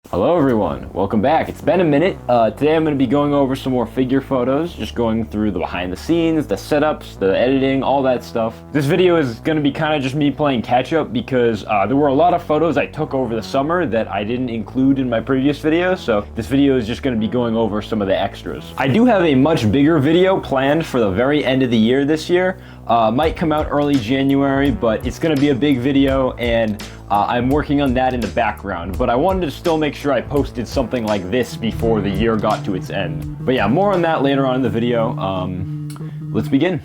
Hello everyone, welcome back. It's been a minute. Today I'm going to be going over some more figure photos, just going through the behind the scenes, the setups, the editing, all that stuff. This video is going to be kind of just me playing catch up because there were a lot of photos I took over the summer that I didn't include in my previous video, so this video is just going to be going over some of the extras. I do have a much bigger video planned for the very end of the year this year. Might come out early January, but it's going to be a big video and I'm working on that in the background, but I wanted to still make sure I posted something like this before the year got to its end. But yeah, more on that later on in the video. Let's begin.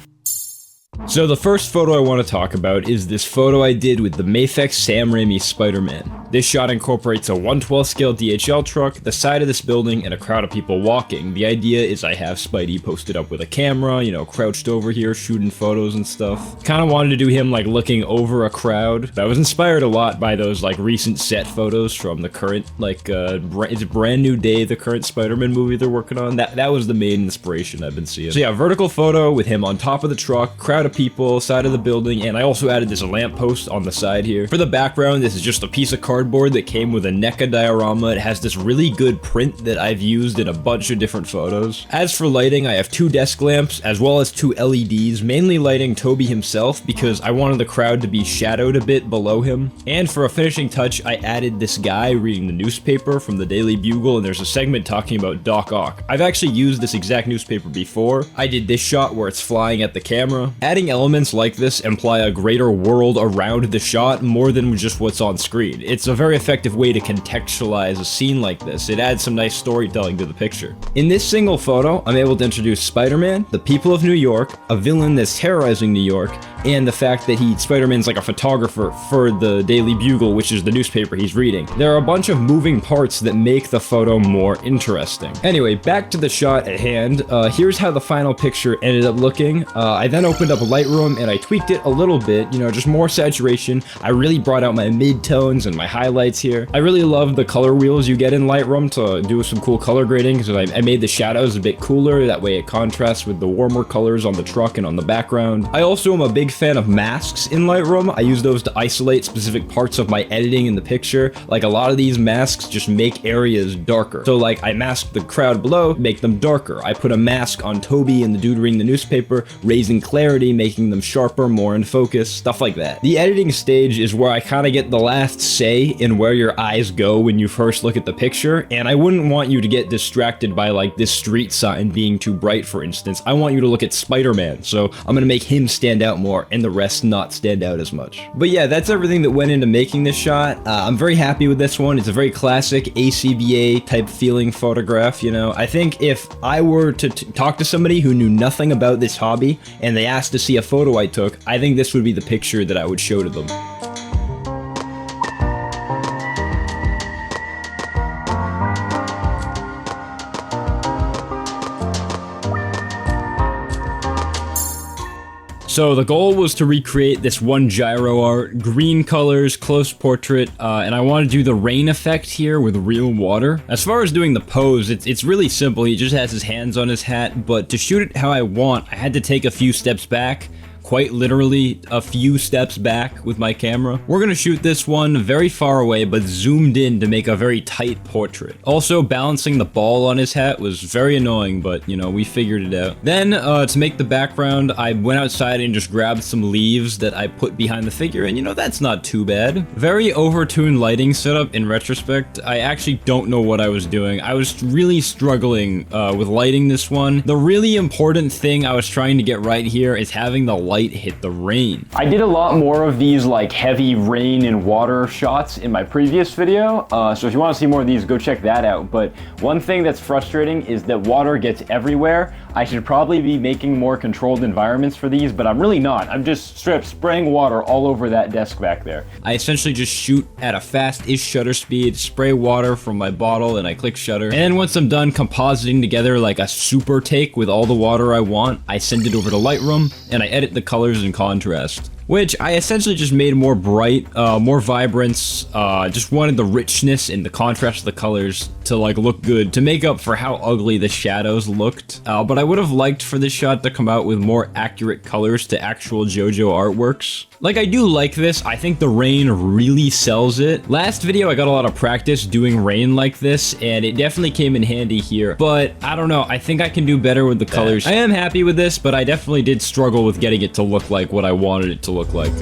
So the first photo I want to talk about is this photo I did with the Mafex Sam Raimi Spider-Man. This shot incorporates a 1/12 scale DHL truck, the side of this building, and a crowd of people walking. The idea is I have Spidey posted up with a camera, you know, crouched over here shooting photos and stuff. Kind of wanted to do him like looking over a crowd. I was inspired a lot by those like recent set photos from the current like it's Brand New Day, the current Spider-Man movie they're working on. That was the main inspiration I've been seeing. So yeah, vertical photo with him on top of the truck, crowd of people, side of the building, and I also added this lamppost on the side here. For the background, this is just a piece of cardboard that came with a NECA diorama. It has this really good print that I've used in a bunch of different photos. As for lighting, I have 2 desk lamps as well as 2 LEDs, mainly lighting Toby himself because I wanted the crowd to be shadowed a bit below him. And for a finishing touch, I added this guy reading the newspaper from the Daily Bugle, and there's a segment talking about Doc Ock. I've actually used this exact newspaper before. I did this shot where it's flying at the camera. Adding elements like this imply a greater world around the shot more than just what's on screen. It's a very effective way to contextualize a scene like this. It adds some nice storytelling to the picture. In this single photo, I'm able to introduce Spider-Man, the people of New York, a villain that's terrorizing New York, and the fact that Spider-Man's like a photographer for the Daily Bugle, which is the newspaper he's reading. There are a bunch of moving parts that make the photo more interesting. Anyway, back to the shot at hand. Here's how the final picture ended up looking. I then opened up Lightroom and I tweaked it a little bit, you know, just more saturation. I really brought out my mid-tones and my highlights here. I really love the color wheels you get in Lightroom to do some cool color grading because I made the shadows a bit cooler, that way it contrasts with the warmer colors on the truck and on the background. I also am a big fan of masks in Lightroom. I use those to isolate specific parts of my editing in the picture. Like a lot of these masks just make areas darker. So like I masked the crowd below, make them darker. I put a mask on Toby and the dude reading the newspaper, raising clarity, making them sharper, more in focus, stuff like that. The editing stage is where I kind of get the last say in where your eyes go when you first look at the picture, and I wouldn't want you to get distracted by like this street sign being too bright, for instance. I want you to look at Spider-Man, so I'm gonna make him stand out more and the rest not stand out as much. But yeah, that's everything that went into making this shot. I'm very happy with this one. It's a very classic ACBA type feeling photograph, you know. I think if I were to talk to somebody who knew nothing about this hobby and they asked to see a photo I took, I think this would be the picture that I would show to them. So the goal was to recreate this one gyro art, green colors, close portrait, and I want to do the rain effect here with real water. As far as doing the pose, it's really simple. He just has his hands on his hat, but to shoot it how I want, I had to take a few steps back. Quite literally a few steps back with my camera. We're gonna shoot this one very far away but zoomed in to make a very tight portrait. Also, balancing the ball on his hat was very annoying, but you know, we figured it out. Then to make the background, I went outside and just grabbed some leaves that I put behind the figure, and you know, that's not too bad. Very overtuned lighting setup in retrospect. I actually don't know what I was doing. I was really struggling with lighting this one. The really important thing I was trying to get right here is having the light hit the rain. I did a lot more of these like heavy rain and water shots in my previous video, so if you want to see more of these, go check that out. But one thing that's frustrating is that water gets everywhere. I should probably be making more controlled environments for these, but I'm really not. I'm just straight up spraying water all over that desk back there. I essentially just shoot at a fast-ish shutter speed, spray water from my bottle, and I click shutter. And then once I'm done compositing together like a super take with all the water I want, I send it over to Lightroom, and I edit the colors and contrast. which I essentially just made more bright, more vibrance, just wanted the richness and the contrast of the colors to like look good, to make up for how ugly the shadows looked. But I would have liked for this shot to come out with more accurate colors to actual JoJo artworks. Like, I do like this. I think the rain really sells it. Last video, I got a lot of practice doing rain like this, and it definitely came in handy here. But I don't know. I think I can do better with the colors. I am happy with this, but I definitely did struggle with getting it to look like what I wanted it to look like.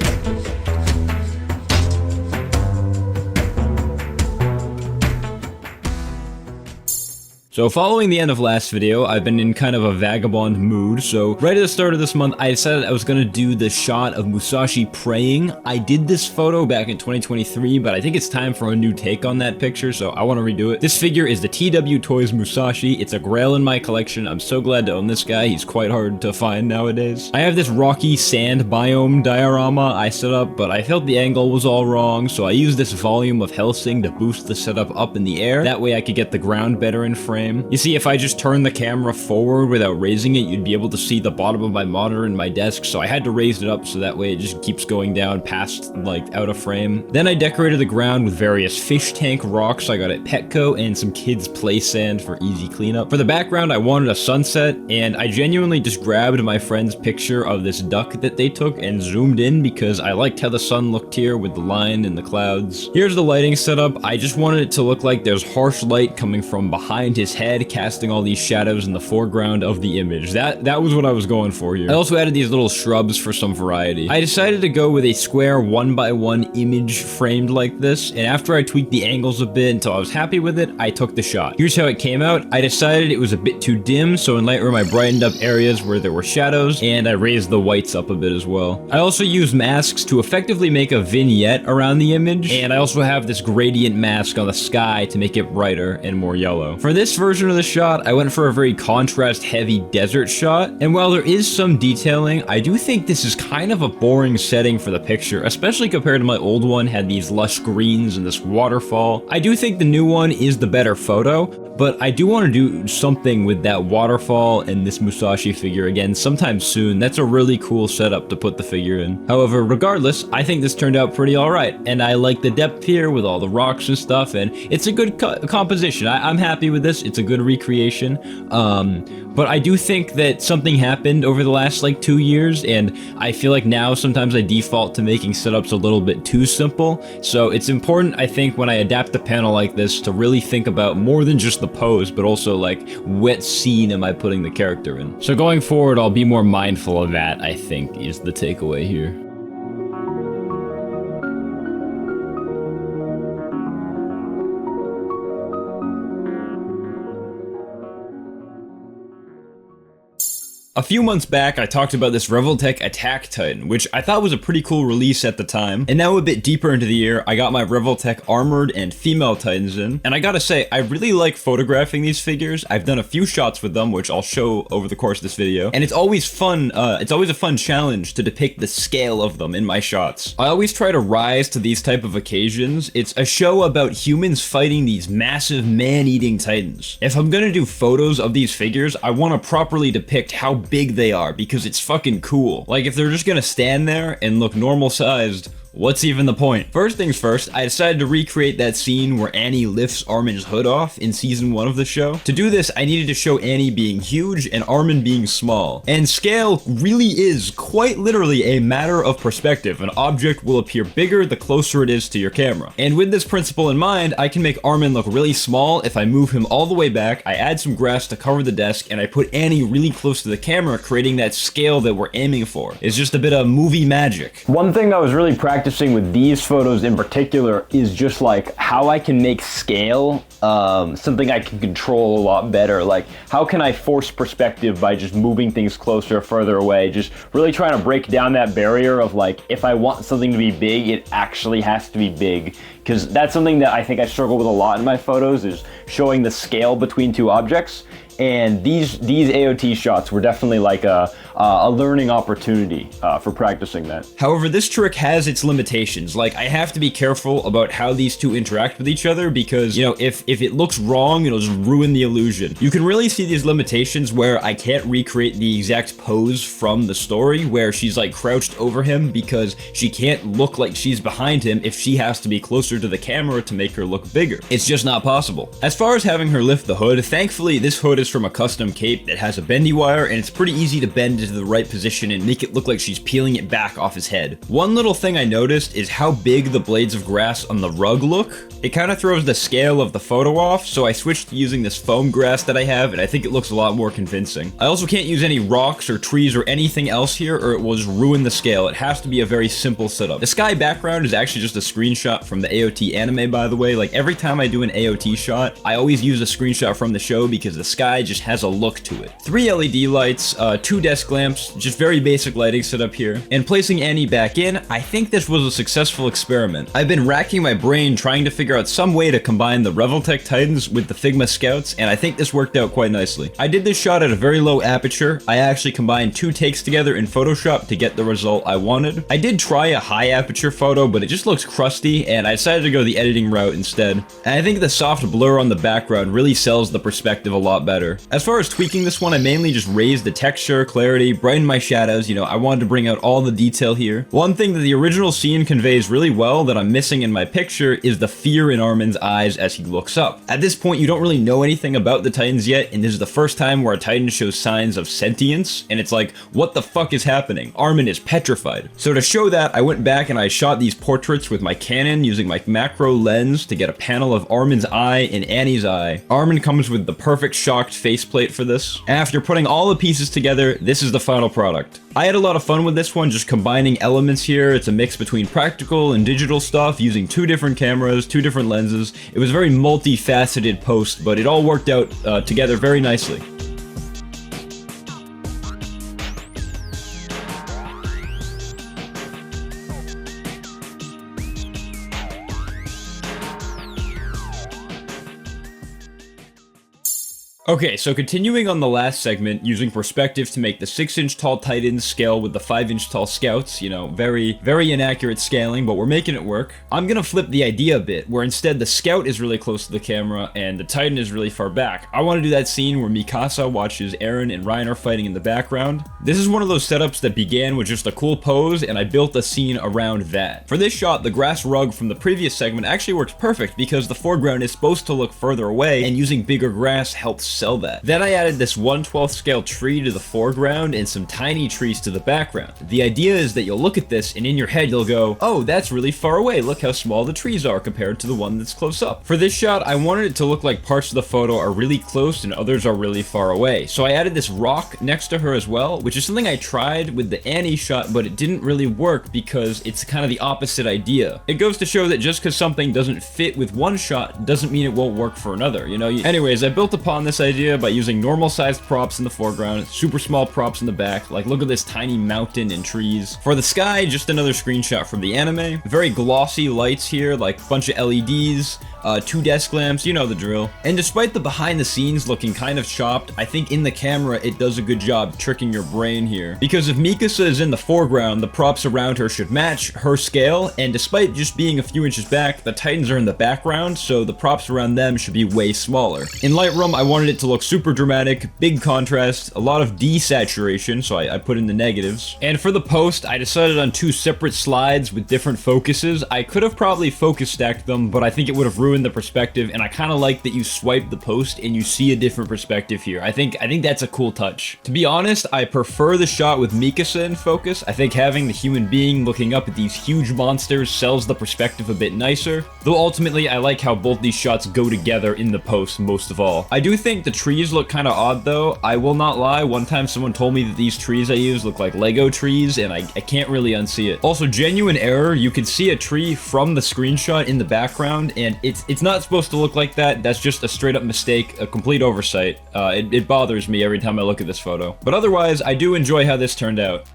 So following the end of last video, I've been in kind of a vagabond mood, so right at the start of this month, I decided I was gonna do the shot of Musashi praying. I did this photo back in 2023, but I think it's time for a new take on that picture, so I want to redo it. This figure is the TW Toys Musashi. It's a grail in my collection. I'm so glad to own this guy. He's quite hard to find nowadays. I have this rocky sand biome diorama I set up, but I felt the angle was all wrong, so I used this volume of Helsing to boost the setup up in the air. That way I could get the ground better in frame. You see, if I just turn the camera forward without raising it, you'd be able to see the bottom of my monitor and my desk, so I had to raise it up so that way it just keeps going down past, like, out of frame. Then I decorated the ground with various fish tank rocks I got at Petco and some kids' play sand for easy cleanup. For the background, I wanted a sunset, and I genuinely just grabbed my friend's picture of this duck that they took and zoomed in because I liked how the sun looked here with the line and the clouds. Here's the lighting setup. I just wanted it to look like there's harsh light coming from behind his head, casting all these shadows in the foreground of the image. That was what I was going for here. I also added these little shrubs for some variety. I decided to go with a square 1x1 image framed like this, and after I tweaked the angles a bit until I was happy with it, I took the shot. Here's how it came out. I decided it was a bit too dim, so in Lightroom I brightened up areas where there were shadows, and I raised the whites up a bit as well. I also used masks to effectively make a vignette around the image, and I also have this gradient mask on the sky to make it brighter and more yellow. For this version of the shot, I went for a very contrast-heavy desert shot, and while there is some detailing, I do think this is kind of a boring setting for the picture, especially compared to my old one had these lush greens and this waterfall. I do think the new one is the better photo, but I do want to do something with that waterfall and this Musashi figure again sometime soon. That's a really cool setup to put the figure in. However, regardless, I think this turned out pretty alright, and I like the depth here with all the rocks and stuff, and it's a good composition. I'm happy with this. It's a good recreation, but I do think that something happened over the last like 2 years, and I feel like now sometimes I default to making setups a little bit too simple, so it's important, I think, when I adapt a panel like this to really think about more than just the pose, but also like what scene am I putting the character in. So going forward, I'll be more mindful of that, I think, is the takeaway here. A few months back, I talked about this Revoltech Attack Titan, which I thought was a pretty cool release at the time, and now a bit deeper into the year, I got my Revoltech Armored and Female Titans in, and I gotta say, I really like photographing these figures. I've done a few shots with them, which I'll show over the course of this video, and it's always fun, it's always a fun challenge to depict the scale of them in my shots. I always try to rise to these type of occasions. It's a show about humans fighting these massive man-eating titans. If I'm gonna do photos of these figures, I want to properly depict how big they are because it's fucking cool. Like, if they're just gonna stand there and look normal sized, what's even the point? First things first, I decided to recreate that scene where Annie lifts Armin's hood off in season 1 of the show. To do this, I needed to show Annie being huge and Armin being small. And scale really is quite literally a matter of perspective. An object will appear bigger the closer it is to your camera. And with this principle in mind, I can make Armin look really small if I move him all the way back, I add some grass to cover the desk, and I put Annie really close to the camera, creating that scale that we're aiming for. It's just a bit of movie magic. One thing I was really practicing with these photos in particular is just like how I can make scale something I can control a lot better. Like, how can I force perspective by just moving things closer or further away? Just really trying to break down that barrier of like, if I want something to be big, it actually has to be big. Because that's something that I think I struggle with a lot in my photos, is showing the scale between two objects. And these AOT shots were definitely like a learning opportunity for practicing that. However, this trick has its limitations. Like, I have to be careful about how these two interact with each other because, you know, if it looks wrong, it'll just ruin the illusion. You can really see these limitations where I can't recreate the exact pose from the story where she's like crouched over him because she can't look like she's behind him if she has to be closer to the camera to make her look bigger. It's just not possible. As far as having her lift the hood, thankfully this hood is from a custom cape that has a bendy wire and it's pretty easy to bend into the right position and make it look like she's peeling it back off his head. One little thing I noticed is how big the blades of grass on the rug look. It kind of throws the scale of the photo off, so I switched to using this foam grass that I have, and I think it looks a lot more convincing. I also can't use any rocks or trees or anything else here, or it will just ruin the scale. It has to be a very simple setup. The sky background is actually just a screenshot from the AOT anime, by the way. Like, every time I do an AOT shot, I always use a screenshot from the show because the sky just has a look to it. 3 LED lights, 2 desk lamps, just very basic lighting setup here. And placing Annie back in, I think this was a successful experiment. I've been racking my brain trying to figure out some way to combine the Revoltech Titans with the Figma Scouts, and I think this worked out quite nicely. I did this shot at a very low aperture. I actually combined 2 takes together in Photoshop to get the result I wanted. I did try a high aperture photo, but it just looks crusty, and I decided to go the editing route instead. And I think the soft blur on the background really sells the perspective a lot better. As far as tweaking this one, I mainly just raised the texture, clarity, brightened my shadows. You know, I wanted to bring out all the detail here. One thing that the original scene conveys really well that I'm missing in my picture is the fear in Armin's eyes as he looks up. At this point, you don't really know anything about the Titans yet, and this is the first time where a Titan shows signs of sentience, and it's like, what the fuck is happening? Armin is petrified. So to show that, I went back and I shot these portraits with my Canon using my macro lens to get a panel of Armin's eye and Annie's eye. Armin comes with the perfect shocked faceplate for this. After putting all the pieces together, this is the final product. I had a lot of fun with this one, just combining elements here. It's a mix between practical and digital stuff, using 2 different cameras, 2 different lenses. It was a very multifaceted post, but it all worked out together very nicely. Okay, so continuing on the last segment, using perspective to make the 6-inch tall Titans scale with the 5-inch tall Scouts, you know, very inaccurate scaling, but we're making it work. I'm gonna flip the idea a bit, where instead the Scout is really close to the camera and the Titan is really far back. I want to do that scene where Mikasa watches Eren and Reiner fighting in the background. This is one of those setups that began with just a cool pose, and I built a scene around that. For this shot, the grass rug from the previous segment actually works perfect because the foreground is supposed to look further away, and using bigger grass helps sell that. Then I added this 1/12 scale tree to the foreground and some tiny trees to the background. The idea is that you'll look at this and in your head you'll go, oh, that's really far away, look how small the trees are compared to the one that's close up. For this shot, I wanted it to look like parts of the photo are really close and others are really far away. So I added this rock next to her as well, which is something I tried with the Annie shot, but it didn't really work because it's kind of the opposite idea. It goes to show that just because something doesn't fit with one shot doesn't mean it won't work for another, you know? Anyways, I built upon this idea by using normal sized props in the foreground, super small props in the back, like look at this tiny mountain and trees. For the sky, just another screenshot from the anime. Very glossy lights here, like a bunch of LEDs, 2 desk lamps, you know the drill. And despite the behind the scenes looking kind of chopped, I think in the camera it does a good job tricking your brain here. Because if Mikasa is in the foreground, the props around her should match her scale, and despite just being a few inches back, the Titans are in the background, so the props around them should be way smaller. In Lightroom, I wanted it to look super dramatic, big contrast, a lot of desaturation, so I put in the negatives. And for the post, I decided on 2 separate slides with different focuses. I could have probably focus stacked them, but I think it would have ruined the perspective, and I kind of like that you swipe the post and you see a different perspective here. I think that's a cool touch. To be honest, I prefer the shot with Mikasa in focus. I think having the human being looking up at these huge monsters sells the perspective a bit nicer, though ultimately I like how both these shots go together in the post most of all. I do think the trees look kind of odd though. I will not lie, one time someone told me that these trees I use look like Lego trees, and I can't really unsee it. Also, genuine error, you can see a tree from the screenshot in the background, and it's not supposed to look like that. That's just a straight up mistake, a complete oversight. It bothers me every time I look at this photo. But otherwise, I do enjoy how this turned out.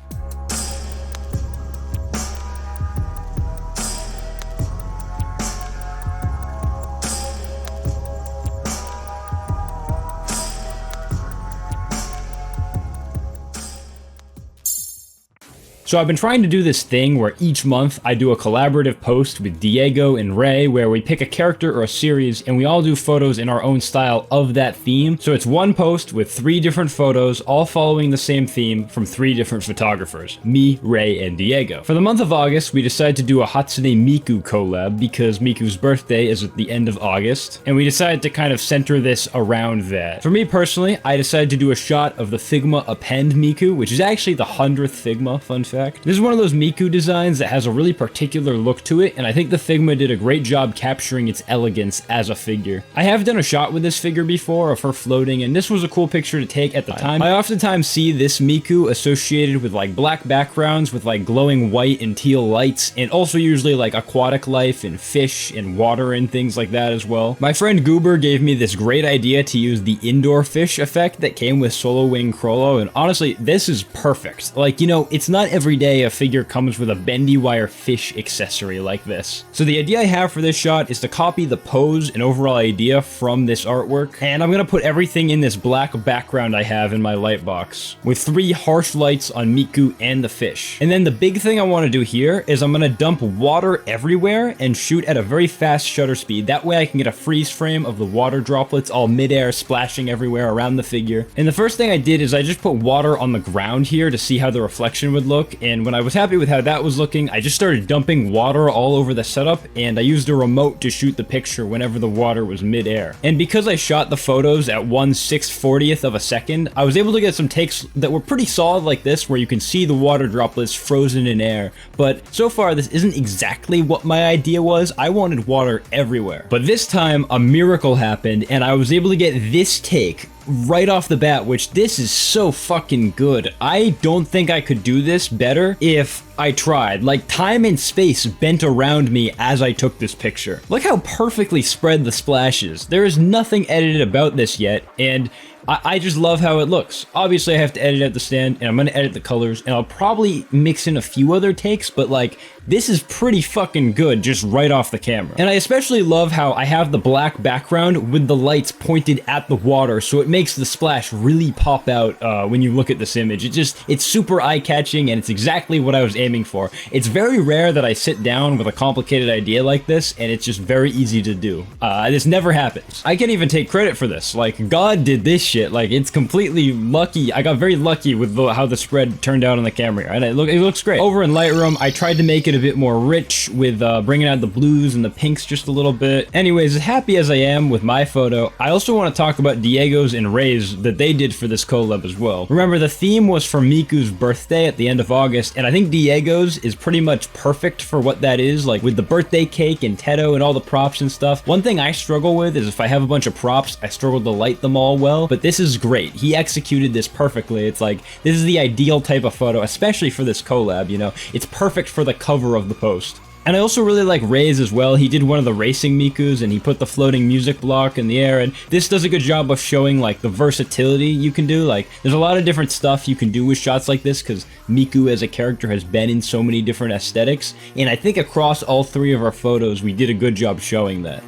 So I've been trying to do this thing where each month I do a collaborative post with Diego and Ray where we pick a character or a series and we all do photos in our own style of that theme. So it's one post with 3 different photos all following the same theme from 3 different photographers, me, Ray, and Diego. For the month of August, we decided to do a Hatsune Miku collab because Miku's birthday is at the end of August, and we decided to kind of center this around that. For me personally, I decided to do a shot of the Figma append Miku, which is actually the 100th Figma, fun fact. This is one of those Miku designs that has a really particular look to it, and I think the Figma did a great job capturing its elegance as a figure. I have done a shot with this figure before of her floating, and this was a cool picture to take at the time. I oftentimes see this Miku associated with like black backgrounds with like glowing white and teal lights, and also usually like aquatic life and fish and water and things like that as well. My friend Goober gave me this great idea to use the indoor fish effect that came with Solo Wing Crollo, and honestly, this is perfect. Like, you know, it's not every day a figure comes with a bendy wire fish accessory like this. So the idea I have for this shot is to copy the pose and overall idea from this artwork, and I'm gonna put everything in this black background I have in my light box, with 3 harsh lights on Miku and the fish. And then the big thing I want to do here is I'm gonna dump water everywhere and shoot at a very fast shutter speed. That way I can get a freeze frame of the water droplets all midair splashing everywhere around the figure. And the first thing I did is I just put water on the ground here to see how the reflection would look, and when I was happy with how that was looking, I just started dumping water all over the setup, and I used a remote to shoot the picture whenever the water was midair. And because I shot the photos at 1/640th of a second, I was able to get some takes that were pretty solid like this, where you can see the water droplets frozen in air. But so far, this isn't exactly what my idea was. I wanted water everywhere. But this time, a miracle happened, and I was able to get this take right off the bat, which this is so fucking good. I don't think I could do this better if I tried. Like, time and space bent around me as I took this picture. Look how perfectly spread the splash is. There is nothing edited about this yet, and I just love how it looks. Obviously, I have to edit at the stand, and I'm gonna edit the colors, and I'll probably mix in a few other takes, but like, this is pretty fucking good just right off the camera. And I especially love how I have the black background with the lights pointed at the water, so it makes the splash really pop out when you look at this image. It's super eye-catching, and it's exactly what I was aiming for. It's very rare that I sit down with a complicated idea like this, and it's just very easy to do. This never happens. I can't even take credit for this. Like, God did this shit. Like, it's completely lucky. I got very lucky with how the spread turned out on the camera, and it looks great. Over in Lightroom, I tried to make it a bit more rich with bringing out the blues and the pinks just a little bit. Anyways, as happy as I am with my photo, I also want to talk about Diego's and Ray's that they did for this collab as well. Remember, the theme was for Miku's birthday at the end of August, and I think Diego's is pretty much perfect for what that is, like with the birthday cake and Teto and all the props and stuff. One thing I struggle with is if I have a bunch of props, I struggle to light them all well, but this is great. He executed this perfectly. It's like, this is the ideal type of photo, especially for this collab, you know? It's perfect for the cover of the post. And I also really like Ray's as well. He did one of the racing Mikus, and he put the floating music block in the air, and this does a good job of showing like the versatility you can do. Like, there's a lot of different stuff you can do with shots like this, because Miku as a character has been in so many different aesthetics, and I think across all 3 of our photos, we did a good job showing that.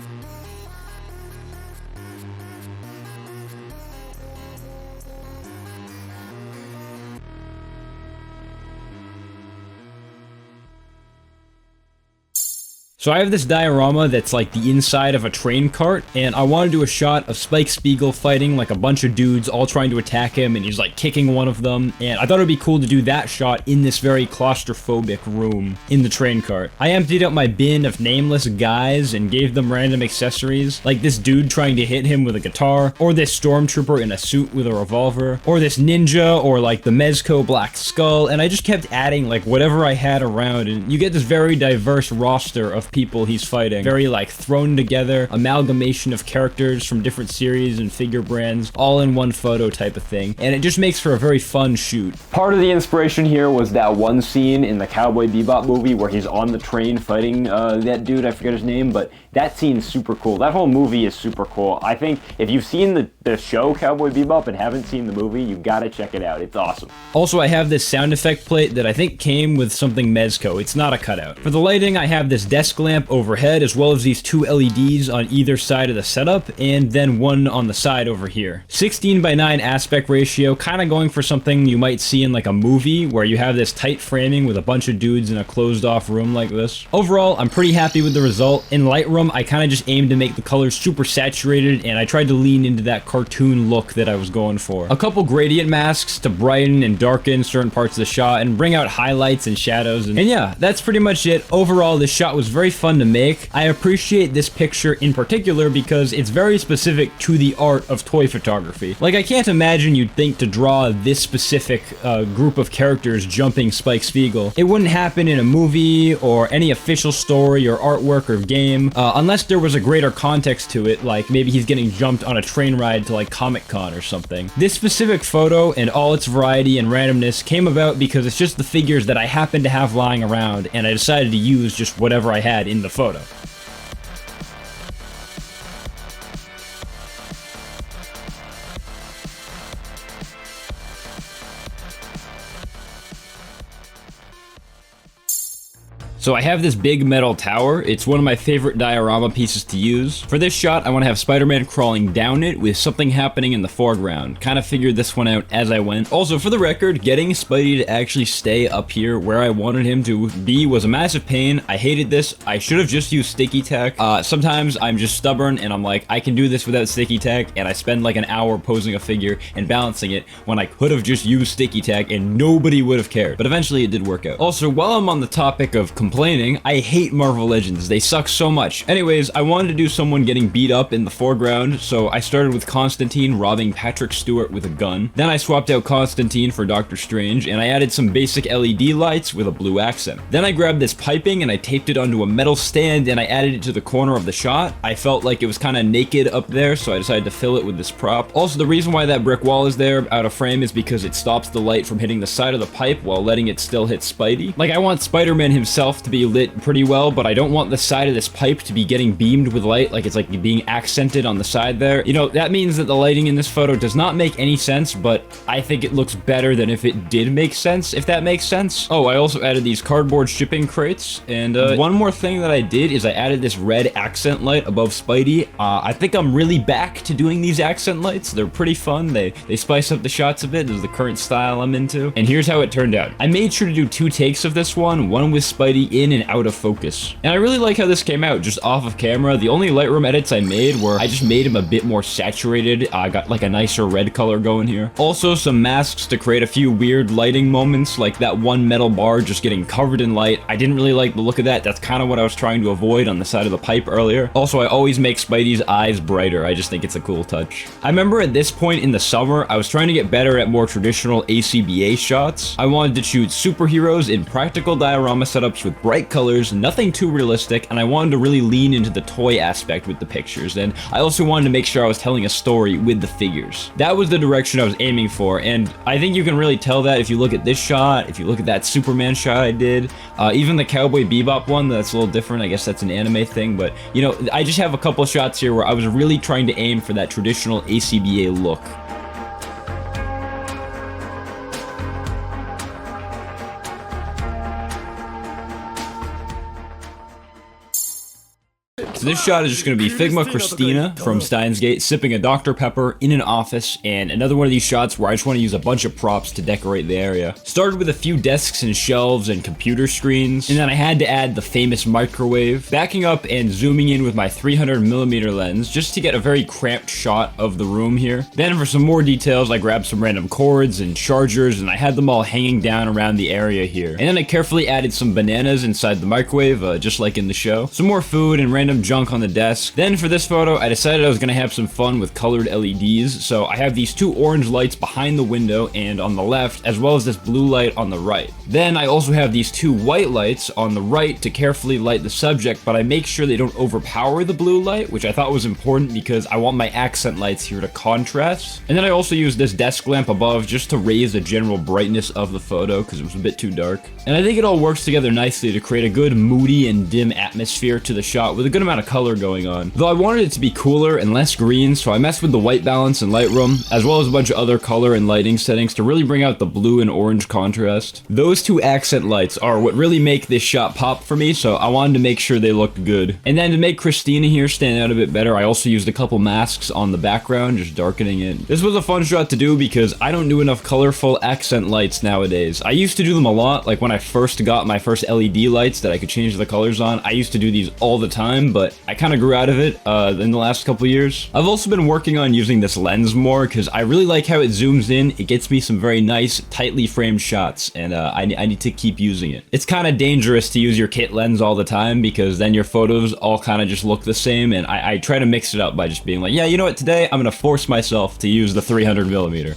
So I have this diorama that's like the inside of a train cart, and I want to do a shot of Spike Spiegel fighting like a bunch of dudes all trying to attack him, and he's like kicking one of them, and I thought it would be cool to do that shot in this very claustrophobic room in the train cart. I emptied out my bin of nameless guys and gave them random accessories, like this dude trying to hit him with a guitar, or this stormtrooper in a suit with a revolver, or this ninja, or like the MEZCO Black Skull, and I just kept adding like whatever I had around, and you get this very diverse roster of people he's fighting. Very like thrown together amalgamation of characters from different series and figure brands all in one photo type of thing, and it just makes for a very fun shoot. Part of the inspiration here was that one scene in the Cowboy Bebop movie where he's on the train fighting that dude, I forget his name, but that scene's super cool. That whole movie is super cool. I think if you've seen the show Cowboy Bebop and haven't seen the movie, you gotta check it out. It's awesome. Also, I have this sound effect plate that I think came with something MEZCO. It's not a cutout. For the lighting, I have this desk desk lamp overhead, as well as these 2 LEDs on either side of the setup, and then one on the side over here. 16:9 aspect ratio, kind of going for something you might see in like a movie where you have this tight framing with a bunch of dudes in a closed off room like this. Overall, I'm pretty happy with the result. In Lightroom, I kind of just aimed to make the colors super saturated, and I tried to lean into that cartoon look that I was going for. A couple gradient masks to brighten and darken certain parts of the shot and bring out highlights and shadows, and yeah, that's pretty much it. Overall, this shot was very fun to make. I appreciate this picture in particular because it's very specific to the art of toy photography. Like, I can't imagine you'd think to draw this specific group of characters jumping Spike Spiegel. It wouldn't happen in a movie or any official story or artwork or game, unless there was a greater context to it, like maybe he's getting jumped on a train ride to like Comic-Con or something. This specific photo and all its variety and randomness came about because it's just the figures that I happen to have lying around, and I decided to use just whatever I had in the photo. So I have this big metal tower. It's one of my favorite diorama pieces to use. For this shot, I want to have Spider-Man crawling down it with something happening in the foreground. Kind of figured this one out as I went. Also, for the record, getting Spidey to actually stay up here where I wanted him to be was a massive pain. I hated this. I should have just used sticky tack. Sometimes I'm just stubborn and I'm like, I can do this without sticky tack, and I spend like an hour posing a figure and balancing it when I could have just used sticky tack and nobody would have cared. But eventually it did work out. Also, while I'm on the topic of complaining, I hate Marvel Legends. They suck so much. Anyways, I wanted to do someone getting beat up in the foreground, so I started with Constantine robbing Patrick Stewart with a gun. Then I swapped out Constantine for Doctor Strange, and I added some basic LED lights with a blue accent. Then I grabbed this piping and I taped it onto a metal stand and I added it to the corner of the shot. I felt like it was kind of naked up there, so I decided to fill it with this prop. Also, the reason why that brick wall is there out of frame is because it stops the light from hitting the side of the pipe while letting it still hit Spidey. Like, I want Spider-Man himself to be lit pretty well, but I don't want the side of this pipe to be getting beamed with light, like it's like being accented on the side there. You know, that means that the lighting in this photo does not make any sense, but I think it looks better than if it did make sense, if that makes sense. Oh, I also added these cardboard shipping crates, and one more thing that I did is I added this red accent light above Spidey. I think I'm really back to doing these accent lights. They're pretty fun. They spice up the shots a bit. This is the current style I'm into. And here's how it turned out. I made sure to do 2 takes of this one with Spidey in and out of focus. And I really like how this came out, just off of camera. The only Lightroom edits I made were I just made him a bit more saturated. I got like a nicer red color going here. Also, some masks to create a few weird lighting moments, like that one metal bar just getting covered in light. I didn't really like the look of that. That's kind of what I was trying to avoid on the side of the pipe earlier. Also, I always make Spidey's eyes brighter. I just think it's a cool touch. I remember at this point in the summer, I was trying to get better at more traditional ACBA shots. I wanted to shoot superheroes in practical diorama setups with bright colors, nothing too realistic, and I wanted to really lean into the toy aspect with the pictures, and I also wanted to make sure I was telling a story with the figures. That was the direction I was aiming for, and I think you can really tell that if you look at this shot, if you look at that Superman shot I did, even the Cowboy Bebop one, that's a little different. I guess that's an anime thing, but you know, I just have a couple shots here where I was really trying to aim for that traditional ACBA look. So this shot is just going to be Figma Christina from Steins Gate sipping a Dr. Pepper in an office, and another one of these shots where I just want to use a bunch of props to decorate the area. Started with a few desks and shelves and computer screens, and then I had to add the famous microwave, backing up and zooming in with my 300mm lens just to get a very cramped shot of the room here. Then for some more details, I grabbed some random cords and chargers, and I had them all hanging down around the area here. And then I carefully added some bananas inside the microwave, just like in the show. Some more food and random junk on the desk. Then for this photo, I decided I was going to have some fun with colored LEDs, so I have these 2 orange lights behind the window and on the left, as well as this blue light on the right. Then I also have these 2 white lights on the right to carefully light the subject, but I make sure they don't overpower the blue light, which I thought was important because I want my accent lights here to contrast. And then I also used this desk lamp above just to raise the general brightness of the photo because it was a bit too dark. And I think it all works together nicely to create a good moody and dim atmosphere to the shot with a good amount of color going on. Though I wanted it to be cooler and less green, so I messed with the white balance in Lightroom, as well as a bunch of other color and lighting settings to really bring out the blue and orange contrast. Those two accent lights are what really make this shot pop for me, so I wanted to make sure they looked good. And then to make Christina here stand out a bit better, I also used a couple masks on the background, just darkening it. This was a fun shot to do because I don't do enough colorful accent lights nowadays. I used to do them a lot, like when I first got my first LED lights that I could change the colors on. I used to do these all the time, but I kind of grew out of it in the last couple years. I've also been working on using this lens more because I really like how it zooms in. It gets me some very nice, tightly framed shots, and I need to keep using it. It's kind of dangerous to use your kit lens all the time because then your photos all kind of just look the same, and I try to mix it up by just being like, yeah, you know what, today I'm gonna force myself to use the 300mm.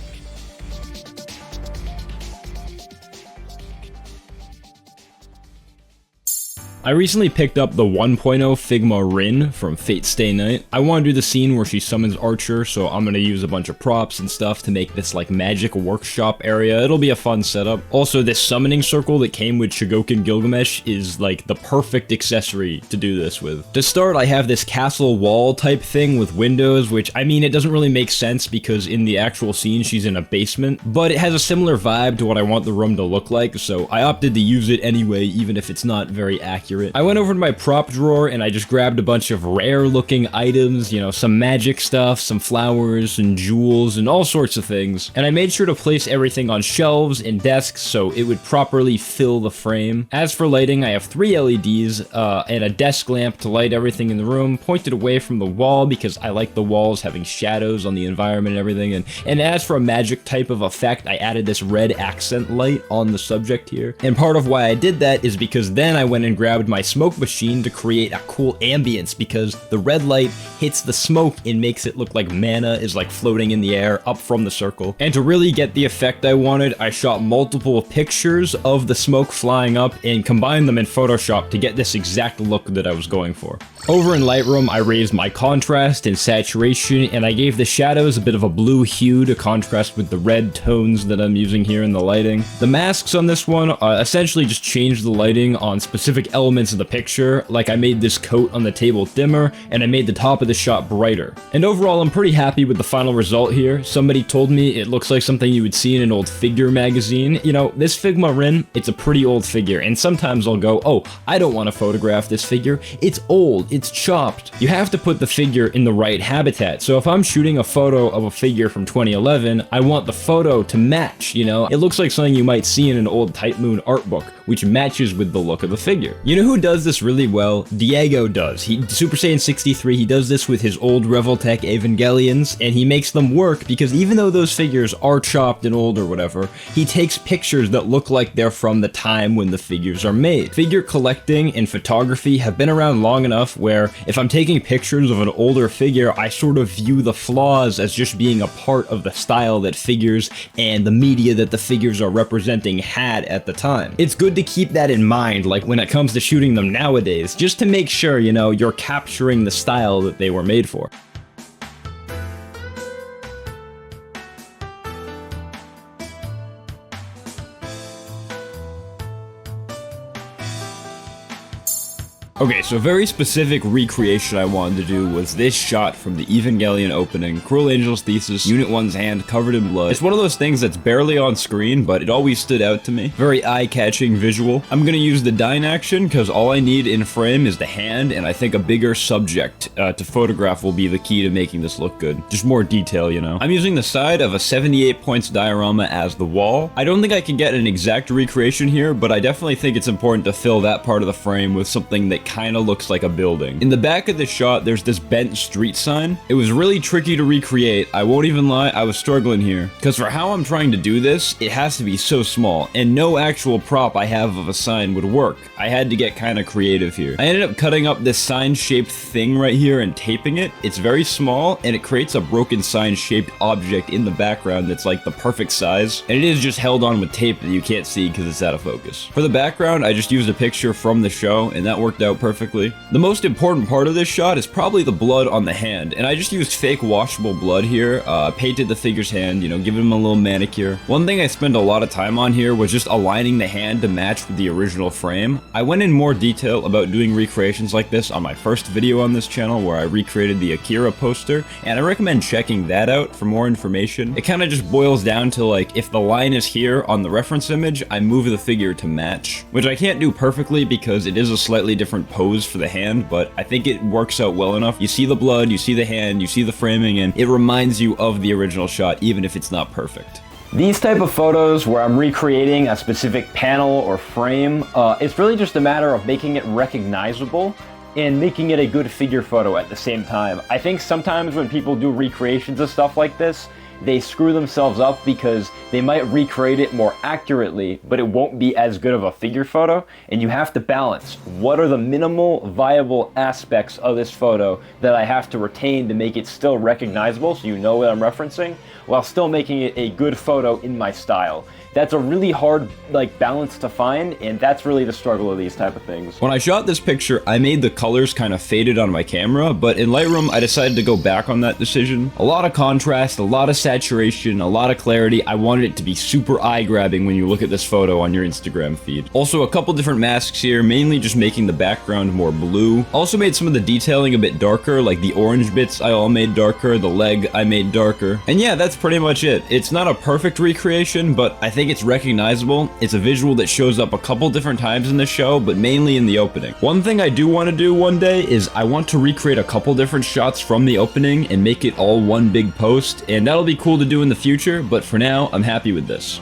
I recently picked up the 1.0 Figma Rin from Fate Stay Night. I want to do the scene where she summons Archer, so I'm going to use a bunch of props and stuff to make this like magic workshop area. It'll be a fun setup. Also, this summoning circle that came with Shigoken Gilgamesh is like the perfect accessory to do this with. To start, I have this castle wall type thing with windows, which I mean, it doesn't really make sense because in the actual scene she's in a basement, but it has a similar vibe to what I want the room to look like, so I opted to use it anyway, even if it's not very accurate. I went over to my prop drawer and I just grabbed a bunch of rare looking items, you know, some magic stuff, some flowers and jewels and all sorts of things. And I made sure to place everything on shelves and desks so it would properly fill the frame. As for lighting, I have 3 LEDs and a desk lamp to light everything in the room, pointed away from the wall because I like the walls having shadows on the environment and everything. And as for a magic type of effect, I added this red accent light on the subject here. And part of why I did that is because then I went and grabbed my smoke machine to create a cool ambience because the red light hits the smoke and makes it look like mana is like floating in the air up from the circle. And to really get the effect I wanted, I shot multiple pictures of the smoke flying up and combined them in Photoshop to get this exact look that I was going for. Over in Lightroom, I raised my contrast and saturation, and I gave the shadows a bit of a blue hue to contrast with the red tones that I'm using here in the lighting. The masks on this one essentially just changed the lighting on specific elements of the picture, like I made this coat on the table dimmer, and I made the top of the shot brighter. And overall, I'm pretty happy with the final result here. Somebody told me it looks like something you would see in an old figure magazine. You know, this Figma Rin, it's a pretty old figure, and sometimes I'll go, oh, I don't want to photograph this figure. It's old. It's chopped. You have to put the figure in the right habitat. So if I'm shooting a photo of a figure from 2011, I want the photo to match, you know? It looks like something you might see in an old Type Moon art book, which matches with the look of the figure. You know who does this really well? Diego does. Super Saiyan 63, he does this with his old Revoltech Evangelions, and he makes them work because even though those figures are chopped and old or whatever, he takes pictures that look like they're from the time when the figures are made. Figure collecting and photography have been around long enough where if I'm taking pictures of an older figure, I sort of view the flaws as just being a part of the style that figures and the media that the figures are representing had at the time. It's good to keep that in mind, like when it comes to shooting them nowadays, just to make sure, you know, you're capturing the style that they were made for. Okay, so a very specific recreation I wanted to do was this shot from the Evangelion opening, Cruel Angel's Thesis, Unit 1's hand covered in blood. It's one of those things that's barely on screen, but it always stood out to me. Very eye-catching visual. I'm gonna use the Dine action, because all I need in frame is the hand, and I think a bigger subject to photograph will be the key to making this look good. Just more detail, you know? I'm using the side of a 78 points diorama as the wall. I don't think I can get an exact recreation here, but I definitely think it's important to fill that part of the frame with something that kind of looks like a building. In the back of the shot, there's this bent street sign. It was really tricky to recreate. I won't even lie, I was struggling here. Because for how I'm trying to do this, it has to be so small, and no actual prop I have of a sign would work. I had to get kind of creative here. I ended up cutting up this sign-shaped thing right here and taping it. It's very small, and it creates a broken sign-shaped object in the background that's like the perfect size, and it is just held on with tape that you can't see because it's out of focus. For the background, I just used a picture from the show, and that worked out perfectly. The most important part of this shot is probably the blood on the hand, and I just used fake washable blood here, painted the figure's hand, you know, giving him a little manicure. One thing I spent a lot of time on here was just aligning the hand to match with the original frame. I went in more detail about doing recreations like this on my first video on this channel where I recreated the Akira poster, and I recommend checking that out for more information. It kind of just boils down to like, if the line is here on the reference image, I move the figure to match, which I can't do perfectly because it is a slightly different pose for the hand, but I think it works out well enough. You see the blood, you see the hand, you see the framing, and it reminds you of the original shot even if it's not perfect. These type of photos where I'm recreating a specific panel or frame, it's really just a matter of making it recognizable and making it a good figure photo at the same time. I think sometimes when people do recreations of stuff like this, they screw themselves up because they might recreate it more accurately, but it won't be as good of a figure photo, and you have to balance what are the minimal viable aspects of this photo that I have to retain to make it still recognizable so you know what I'm referencing, while still making it a good photo in my style. That's a really hard balance to find, and that's really the struggle of these type of things. When I shot this picture, I made the colors kind of faded on my camera, but in Lightroom, I decided to go back on that decision. A lot of contrast, a lot of saturation, a lot of clarity. I wanted it to be super eye-grabbing when you look at this photo on your Instagram feed. Also, a couple different masks here, mainly just making the background more blue. Also made some of the detailing a bit darker, like the orange bits I all made darker, the leg I made darker. And yeah, that's pretty much it. It's not a perfect recreation, but I think it's recognizable. It's a visual that shows up a couple different times in the show, but mainly in the opening. One thing I do want to do one day is I want to recreate a couple different shots from the opening and make it all one big post, and that'll be cool to do in the future, but for now, I'm happy with this.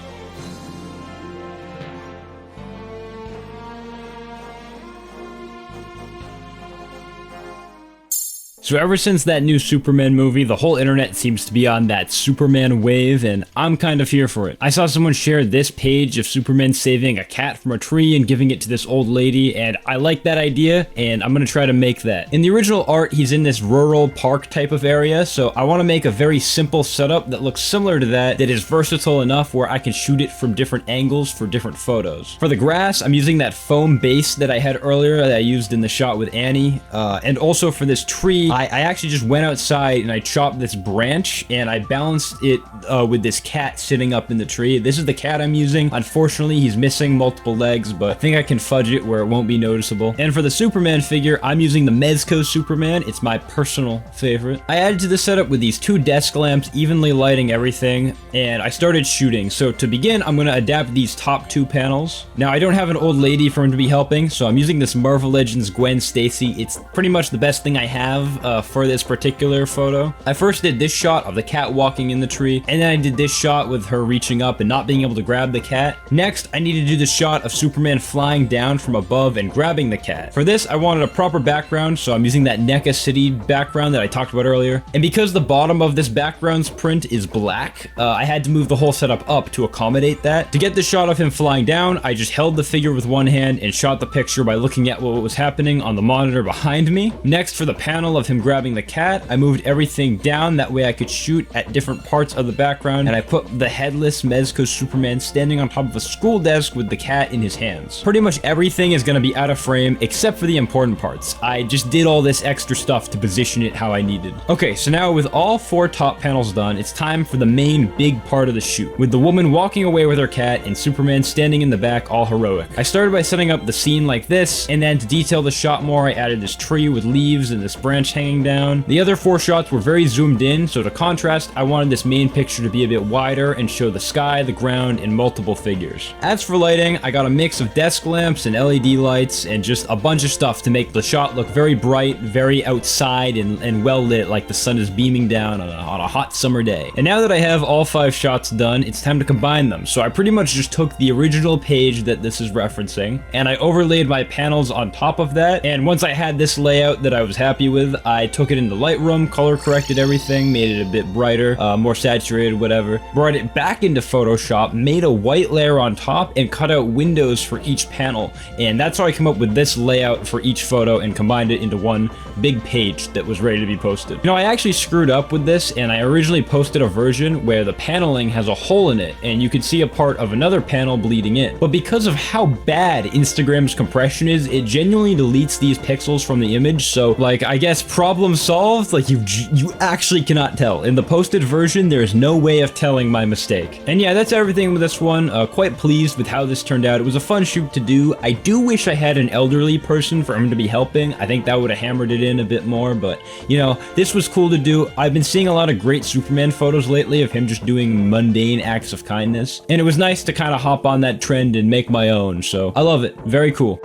So ever since that new Superman movie, the whole internet seems to be on that Superman wave, and I'm kind of here for it. I saw someone share this page of Superman saving a cat from a tree and giving it to this old lady, and I like that idea, and I'm gonna try to make that. In the original art, he's in this rural park type of area, so I want to make a very simple setup that looks similar to that is versatile enough where I can shoot it from different angles for different photos. For the grass, I'm using that foam base that I had earlier that I used in the shot with Annie, and also for this tree, I actually just went outside and I chopped this branch and I balanced it with this cat sitting up in the tree. This is the cat I'm using. Unfortunately, he's missing multiple legs, but I think I can fudge it where it won't be noticeable. And for the Superman figure, I'm using the MEZCO Superman. It's my personal favorite. I added to the setup with these two desk lamps, evenly lighting everything, and I started shooting. So to begin, I'm going to adapt these top two panels. Now, I don't have an old lady for him to be helping, so I'm using this Marvel Legends Gwen Stacy. It's pretty much the best thing I have for this particular photo. I first did this shot of the cat walking in the tree, and then I did this shot with her reaching up and not being able to grab the cat. Next, I needed to do the shot of Superman flying down from above and grabbing the cat. For this, I wanted a proper background, so I'm using that NECA City background that I talked about earlier. And because the bottom of this background's print is black, I had to move the whole setup up to accommodate that. To get the shot of him flying down, I just held the figure with one hand and shot the picture by looking at what was happening on the monitor behind me. Next, for the panel of him grabbing the cat, I moved everything down, that way I could shoot at different parts of the background, and I put the headless MEZCO Superman standing on top of a school desk with the cat in his hands. Pretty much everything is going to be out of frame except for the important parts. I just did all this extra stuff to position it how I needed. Okay, so now with all four top panels done, it's time for the main big part of the shoot, with the woman walking away with her cat and Superman standing in the back all heroic. I started by setting up the scene like this, and then to detail the shot more, I added this tree with leaves and this branch hanging down. The other four shots were very zoomed in, so to contrast, I wanted this main picture to be a bit wider and show the sky, the ground, and multiple figures. As for lighting, I got a mix of desk lamps and LED lights and just a bunch of stuff to make the shot look very bright, very outside, and well lit, like the sun is beaming down on a hot summer day. And now that I have all 5 shots done, it's time to combine them. So I pretty much just took the original page that this is referencing, and I overlaid my panels on top of that, and once I had this layout that I was happy with, I took it into Lightroom, color corrected everything, made it a bit brighter, more saturated, whatever. Brought it back into Photoshop, made a white layer on top, and cut out windows for each panel. And that's how I come up with this layout for each photo and combined it into one big page that was ready to be posted. You know, I actually screwed up with this, and I originally posted a version where the paneling has a hole in it, and you could see a part of another panel bleeding in. But because of how bad Instagram's compression is, it genuinely deletes these pixels from the image. So, like, I guess problem solved. Like, you actually cannot tell. In the posted version, there's no way of telling my mistake. And yeah, that's everything with this one. Quite pleased with how this turned out. It was a fun shoot to do. I do wish I had an elderly person for him to be helping. I think that would have hammered it in a bit more, but you know, this was cool to do. I've been seeing a lot of great Superman photos lately of him just doing mundane acts of kindness, and it was nice to kind of hop on that trend and make my own, so I love it. Very cool.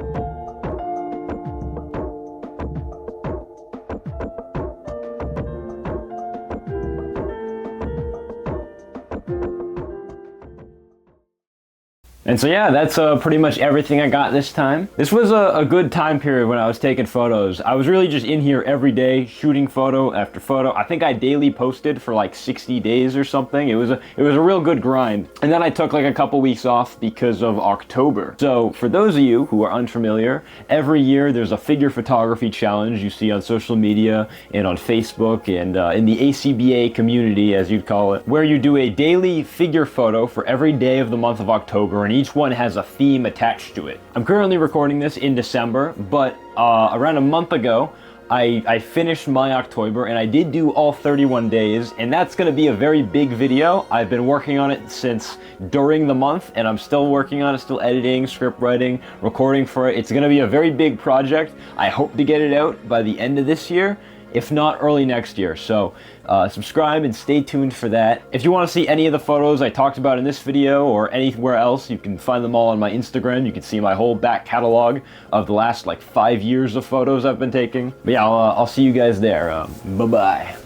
And so yeah, that's pretty much everything I got this time. This was a good time period when I was taking photos. I was really just in here every day shooting photo after photo. I think I daily posted for like 60 days or something. It was a real good grind. And then I took like a couple weeks off because of OcToyber. So for those of you who are unfamiliar, every year there's a figure photography challenge you see on social media and on Facebook and in the ACBA community, as you'd call it, where you do a daily figure photo for every day of the month of October, and each one has a theme attached to it. I'm currently recording this in December, but around a month ago, I finished my OcToyber, and I did do all 31 days, and that's going to be a very big video. I've been working on it since during the month, and I'm still working on it, still editing, script writing, recording for it. It's going to be a very big project. I hope to get it out by the end of this year, if not early next year. So subscribe and stay tuned for that. If you want to see any of the photos I talked about in this video or anywhere else, you can find them all on my Instagram. You can see my whole back catalog of the last like 5 years of photos I've been taking. But yeah, I'll see you guys there. Bye-bye.